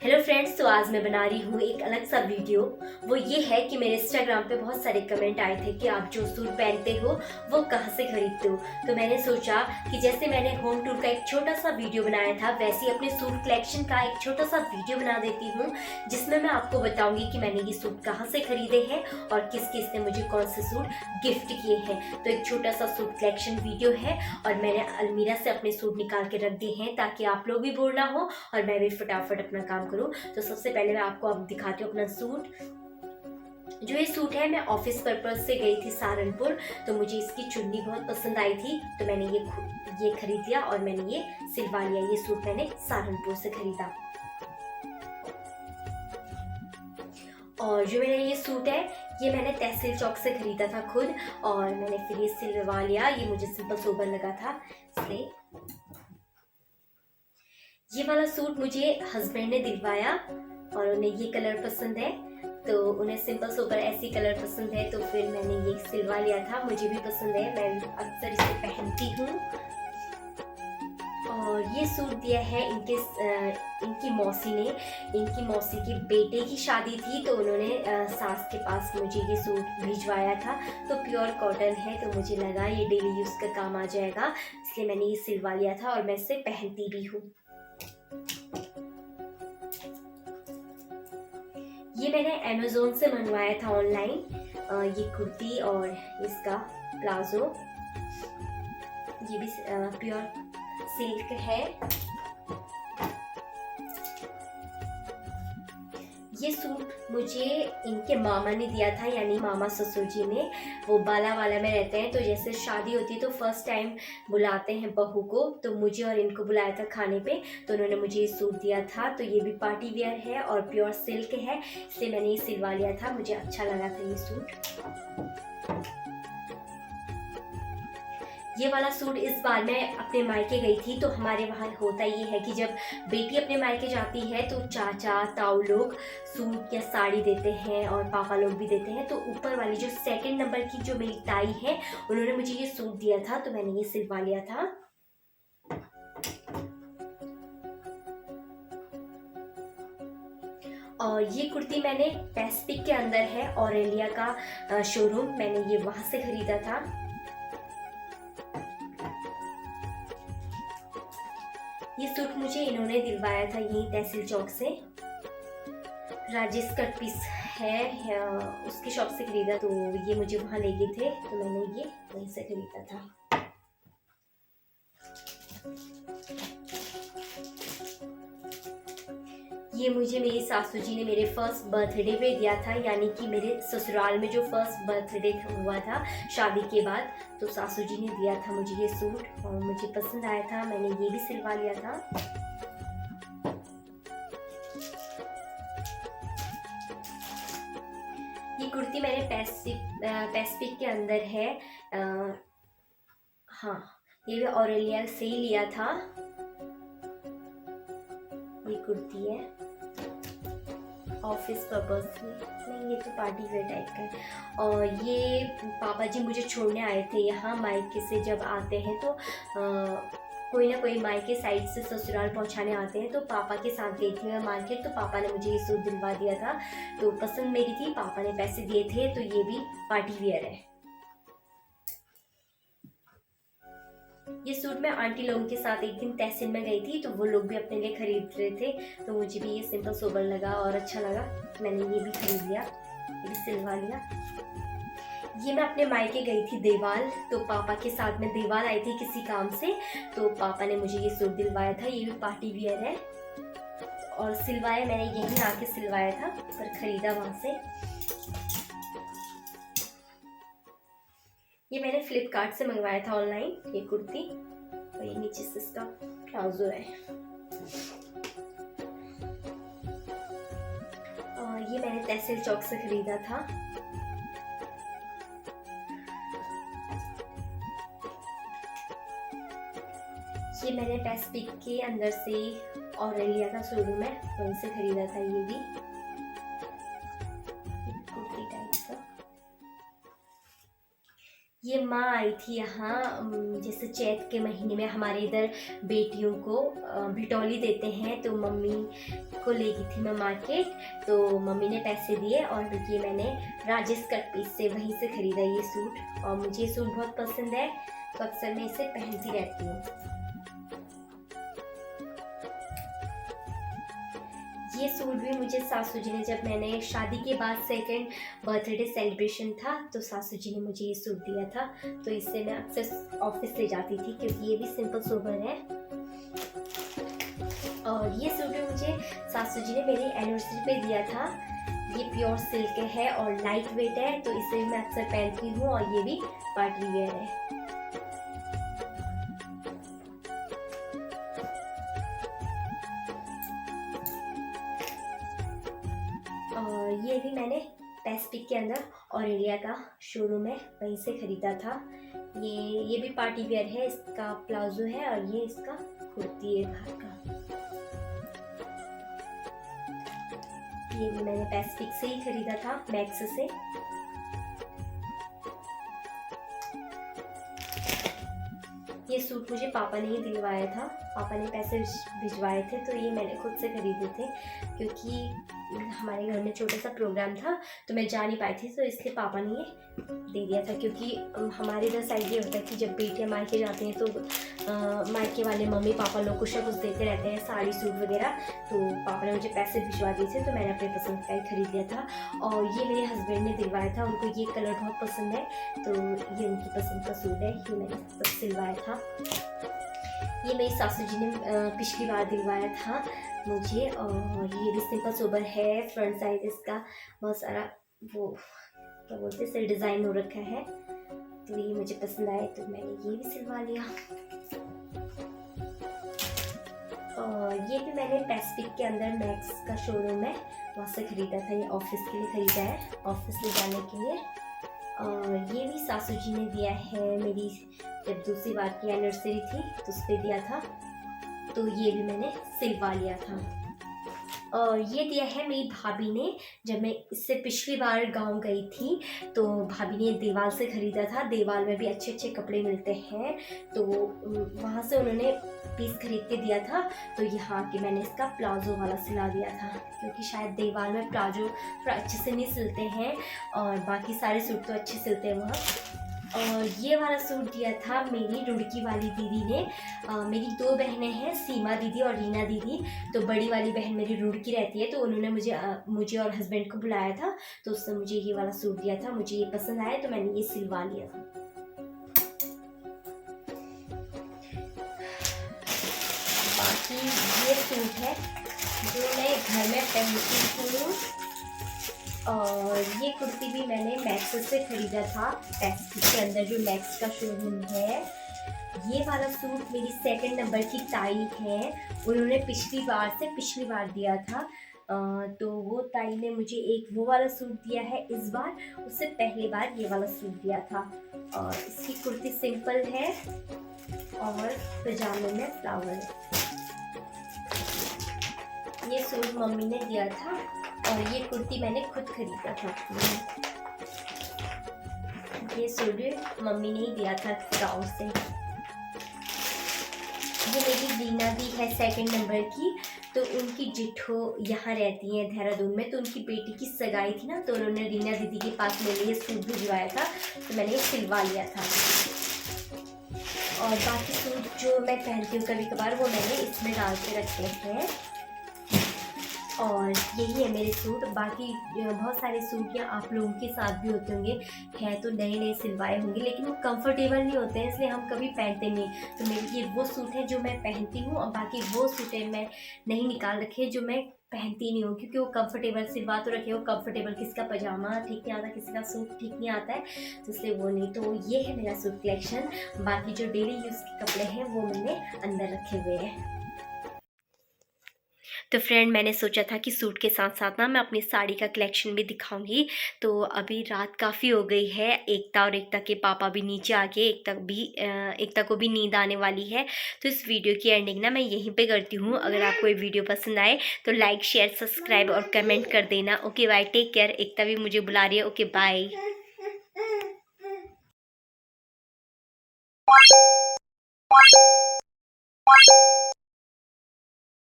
Hello friends, तो आज मैं बना रही हूँ एक अलग सा वीडियो। वो ये है कि मेरे इंस्टाग्राम पे बहुत सारे कमेंट आए थे कि आप जो सूट पहनते हो वो कहाँ से खरीदते हो। तो मैंने सोचा कि जैसे मैंने होम टूर का एक छोटा सा वीडियो बनाया था, वैसे ही अपने सूट कलेक्शन का एक छोटा सा वीडियो बना देती हूँ, जिसमें मैं आपको बताऊंगी कि मैंने ये सूट कहाँ से खरीदे हैं और किस किस ने मुझे कौन से सूट गिफ्ट किए हैं। तो एक छोटा सा सूट कलेक्शन वीडियो है और मैंने अलमीरा से अपने सूट निकाल के रख दिए हैं ताकि आप लोग भी बोर ना हो और मैं भी फटाफट अपना काम करूं। तो सबसे पहले मैं आपको अब दिखाती हूँ अपना सूट। जो ये सूट है, मैं ऑफिस पर्पज से गई थी सहारनपुर, तो मुझे इसकी चुन्नी बहुत पसंद आई थी, तो मैंने ये खरीद लिया और मैंने ये सिलवा लिया। ये सूट मैंने सहारनपुर से खरीदा। और जो मेरा ये सूट है, ये मैंने तहसील चौक से खरीदा था खुद, और मैंने फिर ये सिलवा लिया। ये मुझे सिंपल सोबर लगा था, इसलिए ये वाला सूट मुझे हस्बैंड ने दिलवाया और उन्हें ये कलर पसंद है, तो उन्हें सिंपल सोबर ऐसी कलर पसंद है, तो फिर मैंने ये सिलवा लिया था। मुझे भी पसंद है, मैं अक्सर इसे पहनती हूँ। और ये सूट दिया है इनकी मौसी ने। इनकी मौसी के बेटे की शादी थी, तो उन्होंने सास के पास मुझे ये सूट भिजवाया था। तो प्योर कॉटन है, तो मुझे लगा ये डेली यूज़ का काम आ जाएगा, इसलिए मैंने ये सिलवा लिया था और मैं इसे पहनती भी हूँ। ये मैंने अमेज़ोन से मंगवाया था ऑनलाइन, ये कुर्ती और इसका प्लाजो। ये भी प्योर सिल्क है। ये सूट मुझे इनके मामा ने दिया था, यानी मामा ससुर जी ने। वो बाला वाला में रहते हैं, तो जैसे शादी होती है तो फर्स्ट टाइम बुलाते हैं बहू को, तो मुझे और इनको बुलाया था खाने पे, तो उन्होंने मुझे ये सूट दिया था। तो ये भी पार्टी वेयर है और प्योर सिल्क है, इसलिए मैंने ये सिलवा लिया था। मुझे अच्छा लगा था ये सूट। ये वाला सूट इस बार मैं अपने मायके गई थी, तो हमारे वहाँ होता ये है कि जब बेटी अपने मायके जाती है तो चाचा ताऊ लोग सूट या साड़ी देते हैं और पापा लोग भी देते हैं। तो ऊपर वाली जो सेकंड नंबर की जो मेरी ताई है, उन्होंने मुझे ये सूट दिया था, तो मैंने ये सिलवा लिया था। और ये कुर्ती मैंने पैसिफिक के अंदर है, ऑरेलिया का शोरूम, मैंने ये वहाँ से खरीदा था। ये सूट मुझे इन्होंने दिलवाया था यहीं तहसील चौक से। राजेश कट पीस है, उसकी शॉप से खरीदा, तो ये मुझे वहाँ ले गए थे, तो मैंने ये वहीं से खरीदा था। ये मुझे मेरी सासू जी ने मेरे फर्स्ट बर्थडे पे दिया था, यानी कि मेरे ससुराल में जो फर्स्ट बर्थडे हुआ था शादी के बाद, तो सासू जी ने दिया था मुझे ये सूट और मुझे पसंद आया था, मैंने ये भी सिलवा लिया था। ये कुर्ती मैंने पैसिफिक के अंदर है, हाँ, ये भी ऑरेलिया से ही लिया था। ये कुर्ती है ऑफिस पर्पस नहीं, ये तो पार्टी वेयर टाइप का है। और ये पापा जी मुझे छोड़ने आए थे यहाँ मायके से। जब आते हैं तो कोई ना कोई मायके साइड से ससुराल पहुँचाने आते हैं, तो पापा के साथ गई थी मैं मार्केट, तो पापा ने मुझे ये सूट दिलवा दिया था, तो पसंद मेरी थी, पापा ने पैसे दिए थे, तो ये भी पार्टी वेयर है। ये सूट मैं आंटी लोगों के साथ एक दिन तहसील में गई थी, तो वो लोग भी अपने लिए खरीद रहे थे, तो मुझे भी ये सिंपल सोबर लगा और अच्छा लगा, मैंने ये भी खरीद लिया, ये भी सिलवा लिया। ये मैं अपने मायके गई थी देवाल, तो पापा के साथ में देवाल आई थी किसी काम से, तो पापा ने मुझे ये सूट दिलवाया था। ये भी पार्टी वियर है और सिलवाया मैंने यहीं आके सिलवाया था, पर खरीदा वहाँ से। ये मैंने फ्लिपकार्ट से मंगवाया था ऑनलाइन, ये कुर्ती, और ये नीचे से इसका प्लाजो है। और ये मैंने तहसील चौक से खरीदा था। ये मैंने पैसिफिक के अंदर से ऑरेलिया का शोरूम है, वहीं से खरीदा था। ये भी कुर्ती टाइप का। ये माँ आई थी यहाँ, जैसे चैत के महीने में हमारे इधर बेटियों को भिटौली देते हैं, तो मम्मी को ले गई थी मैं मार्केट। तो मम्मी ने पैसे दिए और ये मैंने राजेश कट पीस से वहीं से ख़रीदा ये सूट, और मुझे ये सूट बहुत पसंद है, तो अक्सर मैं इसे पहनती रहती हूँ। ये सूट भी मुझे सासू जी ने, जब मैंने शादी के बाद सेकंड बर्थडे सेलिब्रेशन था तो सासू जी ने मुझे ये सूट दिया था, तो इससे मैं अक्सर ऑफिस ले जाती थी, क्योंकि ये भी सिंपल सोबर है। और ये सूट भी मुझे सासू जी ने मेरी एनिवर्सरी पे दिया था। ये प्योर सिल्क है और लाइट वेट है, तो इसे भी मैं अक्सर पहनती हूँ, और ये भी पार्टी वेयर है। और ये भी मैंने पैसिफिक के अंदर ऑरेलिया का शोरूम है, वहीं से ख़रीदा था। ये भी पार्टी वेयर है, इसका प्लाजो है और ये इसका कुर्ती है बाहर का। ये भी मैंने पैसिफिक से ही ख़रीदा था, मैक्स से। ये सूट मुझे पापा ने ही दिलवाया था, पापा ने पैसे भिजवाए थे, तो ये मैंने खुद से खरीदे थे, क्योंकि हमारे घर में छोटा सा प्रोग्राम था तो मैं जा नहीं पाई थी, तो इसलिए पापा ने ये दे दिया था। क्योंकि हमारे इधर साइड ये होता है कि जब बेटियाँ मायके जाती हैं तो मायके वाले मम्मी पापा लोग कुछ ना कुछ देते रहते हैं, साड़ी सूट वगैरह। तो पापा ने मुझे पैसे भिजवा दिए थे, तो मैंने अपने पसंद का ही खरीद लिया था। और ये मेरे हस्बैंड ने दिलवाया था, उनको ये कलर बहुत पसंद है, तो ये उनकी पसंद का सूट है, ये मैंने सब सिलवाया था। ये मेरी सासू जी ने पिछली बार दिलवाया था मुझे, और ये भी सिंपल सोबर है। फ्रंट साइड इसका बहुत सारा वो क्या बोलते हैं से डिज़ाइन हो रखा है, तो ये मुझे पसंद आया, तो मैंने ये भी सिलवा लिया। और ये भी मैंने पैसिफिक के अंदर मैक्स का शोरूम है, वहाँ से ख़रीदा था। ये ऑफिस के लिए ख़रीदा है, ऑफिस ले जाने के लिए। और ये भी सासू जी ने दिया है, मेरी जब दूसरी बार की एनिवर्सरी थी तो उस पर दिया था, तो ये भी मैंने सिलवा लिया था। और ये दिया है मेरी भाभी ने, जब मैं इससे पिछली बार गांव गई थी तो भाभी ने देवाल से ख़रीदा था। देवाल में भी अच्छे अच्छे कपड़े मिलते हैं, तो वहाँ से उन्होंने पीस खरीद के दिया था। तो यहाँ के मैंने इसका प्लाजो वाला सिला दिया था, क्योंकि शायद देवाल में प्लाजो थोड़ा अच्छे से नहीं सिलते हैं, और बाकी सारे सूट तो अच्छे सिलते हैं वहाँ। और ये वाला सूट दिया था मेरी रुड़की वाली दीदी ने। मेरी दो बहनें हैं, सीमा दीदी और रीना दीदी। तो बड़ी वाली बहन मेरी रुड़की रहती है, तो उन्होंने मुझे और हस्बैंड को बुलाया था, तो उसने मुझे ये वाला सूट दिया था। मुझे ये पसंद आया तो मैंने ये सिलवा लिया था। बाकी ये सूट है जो मैं घर में पहनती हूँ, और ये कुर्ती भी मैंने मैक्स से ख़रीदा था, पैसिफिक के अंदर जो मैक्स का शोरूम है। ये वाला सूट मेरी सेकंड नंबर की ताई है, उन्होंने पिछली बार दिया था। तो वो ताई ने मुझे एक वो वाला सूट दिया है इस बार, उससे पहली बार ये वाला सूट दिया था। और इसकी कुर्ती सिंपल है और पजामे में फ्लावर। ये सूट मम्मी ने दिया था, और ये कुर्ती मैंने खुद खरीदा था। ये सूट मम्मी ने ही दिया था गाँव से। ये मेरी रीना दी है सेकंड नंबर की, तो उनकी जिठो यहाँ रहती हैं देहरादून में, तो उनकी बेटी की सगाई थी ना, तो उन्होंने रीना दीदी के पास मेरे लिए सूट भिजवाया था, तो मैंने ये सिलवा लिया था। और बाकी सूट जो मैं पहनती हूँ कभी कभार, वो मैंने इसमें डाल के रखे हैं। और यही है मेरे सूट। बाकी बहुत सारे सूट या आप लोगों के साथ भी होते होंगे, हैं तो नए नए सिलवाए होंगे, लेकिन वो कंफर्टेबल नहीं होते हैं, इसलिए हम कभी पहनते नहीं। तो मेरे ये वो सूट है जो मैं पहनती हूँ, और बाकी वो सूट है मैं नहीं निकाल रखे जो मैं पहनती नहीं हूँ, क्योंकि वो कंफर्टेबल सिलवा तो रखे हो कंफर्टेबल, किसी का पजामा ठीक नहीं आता, किसी का सूट ठीक नहीं आता है, तो इसलिए वो नहीं। तो ये है मेरा सूट कलेक्शन। बाकी जो डेली यूज़ के कपड़े हैं वो मैंने अंदर रखे हुए हैं। तो फ्रेंड, मैंने सोचा था कि सूट के साथ साथ ना मैं अपनी साड़ी का कलेक्शन भी दिखाऊंगी। तो अभी रात काफ़ी हो गई है, एकता और एकता के पापा भी नीचे आ गए, एकता को भी नींद आने वाली है। तो इस वीडियो की एंडिंग ना मैं यहीं पे करती हूँ। अगर आपको ये वीडियो पसंद आए तो लाइक शेयर सब्सक्राइब और कमेंट कर देना। Okay bye, take care. Ekta भी मुझे बुला रही है। Okay bye.